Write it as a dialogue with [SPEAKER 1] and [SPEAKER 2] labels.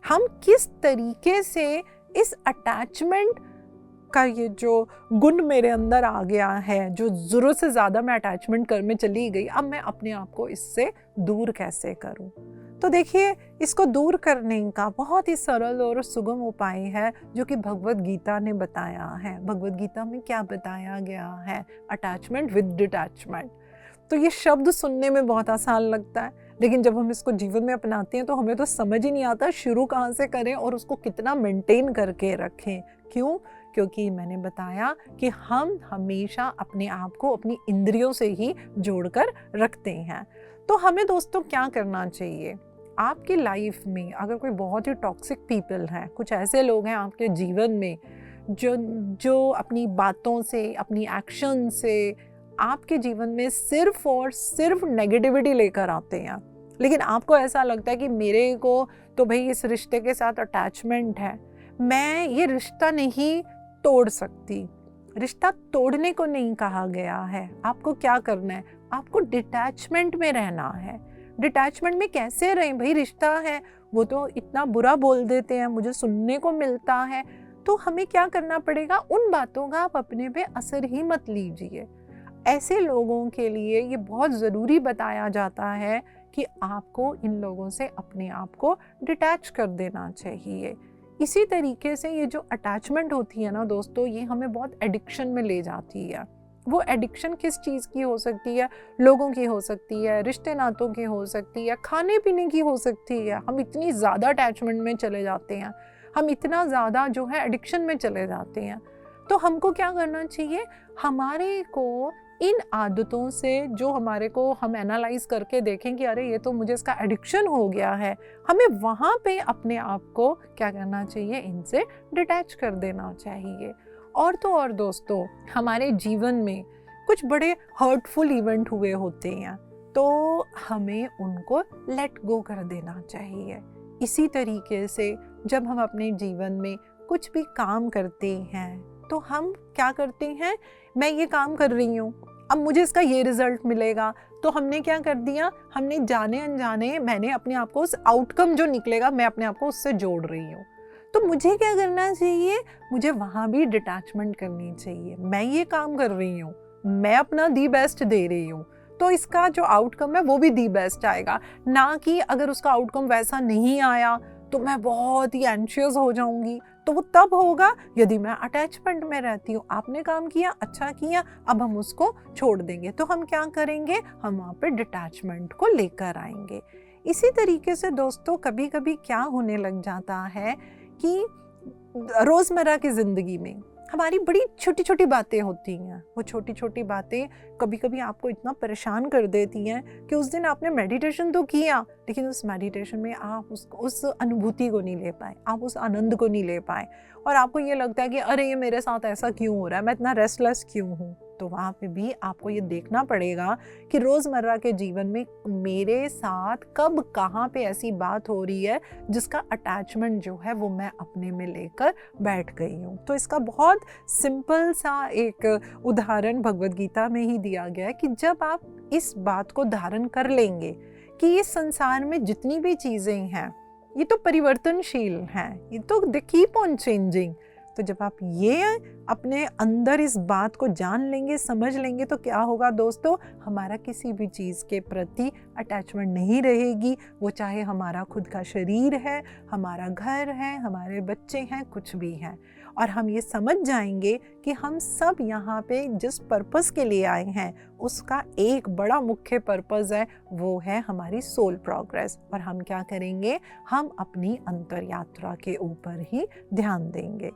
[SPEAKER 1] हम किस तरीके से इस अटैचमेंट का ये जो गुण मेरे अंदर आ गया है, जो ज़रूरत से ज़्यादा मैं अटैचमेंट कर में चली गई, अब मैं अपने आप को इससे दूर कैसे करूं। तो देखिए, इसको दूर करने का बहुत ही सरल और सुगम उपाय है जो कि भगवद गीता ने बताया है। भगवद गीता में क्या बताया गया है? Attachment with detachment. तो ये शब्द सुनने में बहुत आसान लगता है, लेकिन जब हम इसको जीवन में अपनाते हैं तो हमें तो समझ ही नहीं आता शुरू कहाँ से करें और उसको कितना मेंटेन करके रखें। क्यों? क्योंकि मैंने बताया कि हम हमेशा अपने आप को अपनी इंद्रियों से ही जोड़कर रखते हैं। तो हमें दोस्तों क्या करना चाहिए? आपकी लाइफ में अगर कोई बहुत ही टॉक्सिक पीपल हैं, कुछ ऐसे लोग हैं आपके जीवन में जो अपनी बातों से, अपनी एक्शन से आपके जीवन में सिर्फ और सिर्फ नेगेटिविटी लेकर आते हैं, लेकिन आपको ऐसा लगता है कि मेरे को तो भाई इस रिश्ते के साथ अटैचमेंट है, मैं ये रिश्ता नहीं तोड़ सकती। रिश्ता तोड़ने को नहीं कहा गया है। आपको क्या करना है? आपको डिटैचमेंट में रहना है। डिटैचमेंट में कैसे रहें भाई? रिश्ता है, वो तो इतना बुरा बोल देते हैं, मुझे सुनने को मिलता है, तो हमें क्या करना पड़ेगा? उन बातों का आप अपने पे असर ही मत लीजिए। ऐसे लोगों के लिए ये बहुत ज़रूरी बताया जाता है कि आपको इन लोगों से अपने आप को डिटैच कर देना चाहिए। इसी तरीके से ये जो अटैचमेंट होती है ना दोस्तों, ये हमें बहुत एडिक्शन में ले जाती है। वो एडिक्शन किस चीज़ की हो सकती है? लोगों की हो सकती है, रिश्ते नातों की हो सकती है, खाने पीने की हो सकती है। हम इतनी ज़्यादा अटैचमेंट में चले जाते हैं, हम इतना ज़्यादा जो है एडिक्शन में चले जाते हैं। तो हमको क्या करना चाहिए? हमारे को इन आदतों से जो हमारे को हम एनालाइज करके देखें कि अरे ये तो मुझे इसका एडिक्शन हो गया है, हमें वहाँ पे अपने आप को क्या करना चाहिए? इनसे डिटैच कर देना चाहिए। और तो और दोस्तों, हमारे जीवन में कुछ बड़े हर्टफुल इवेंट हुए होते हैं, तो हमें उनको लेट गो कर देना चाहिए। इसी तरीके से जब हम अपने जीवन में कुछ भी काम करते हैं तो हम क्या करते हैं? मैं ये काम कर रही हूँ, अब मुझे इसका ये रिजल्ट मिलेगा, तो हमने क्या कर दिया? हमने जाने अनजाने मैंने अपने आप को उस आउटकम जो निकलेगा मैं अपने आप को उससे जोड़ रही हूँ। तो मुझे क्या करना चाहिए? मुझे वहाँ भी डिटैचमेंट करनी चाहिए। मैं ये काम कर रही हूँ, मैं अपना दी बेस्ट दे रही हूँ, तो इसका जो आउटकम है वो भी दी बेस्ट आएगा। ना कि अगर उसका आउटकम वैसा नहीं आया तो मैं बहुत ही एंशियस हो जाऊंगी। तो वो तब होगा यदि मैं अटैचमेंट में रहती हूँ। आपने काम किया, अच्छा किया, अब हम उसको छोड़ देंगे, तो हम क्या करेंगे? हम वहाँ पे डिटैचमेंट को लेकर आएंगे। इसी तरीके से दोस्तों, कभी कभी क्या होने लग जाता है कि रोज़मर्रा की ज़िंदगी में हमारी बड़ी छोटी छोटी बातें होती हैं। वो छोटी छोटी बातें कभी कभी आपको इतना परेशान कर देती हैं कि उस दिन आपने मेडिटेशन तो किया, लेकिन उस मेडिटेशन में आप उस अनुभूति को नहीं ले पाए, आप उस आनंद को नहीं ले पाए, और आपको ये लगता है कि अरे ये मेरे साथ ऐसा क्यों हो रहा है, मैं इतना रेस्टलेस क्यों हूँ। तो वहाँ पे भी आपको ये देखना पड़ेगा कि रोज़मर्रा के जीवन में मेरे साथ कब कहाँ पे ऐसी बात हो रही है जिसका अटैचमेंट जो है वो मैं अपने में लेकर बैठ गई हूँ। तो इसका बहुत सिंपल सा एक उदाहरण भगवद गीता में ही दिया गया है कि जब आप इस बात को धारण कर लेंगे कि इस संसार में जितनी भी चीज़ें हैं ये तो परिवर्तनशील हैं, ये तो दे कीप ऑन चेंजिंग। तो जब आप ये अपने अंदर इस बात को जान लेंगे, समझ लेंगे, तो क्या होगा दोस्तों? हमारा किसी भी चीज़ के प्रति अटैचमेंट नहीं रहेगी। वो चाहे हमारा खुद का शरीर है, हमारा घर है, हमारे बच्चे हैं, कुछ भी हैं। और हम ये समझ जाएंगे कि हम सब यहाँ पे जिस पर्पस के लिए आए हैं उसका एक बड़ा मुख्य पर्पस है, वो है हमारी सोल प्रोग्रेस। और हम क्या करेंगे? हम अपनी अंतर यात्रा के ऊपर ही ध्यान देंगे।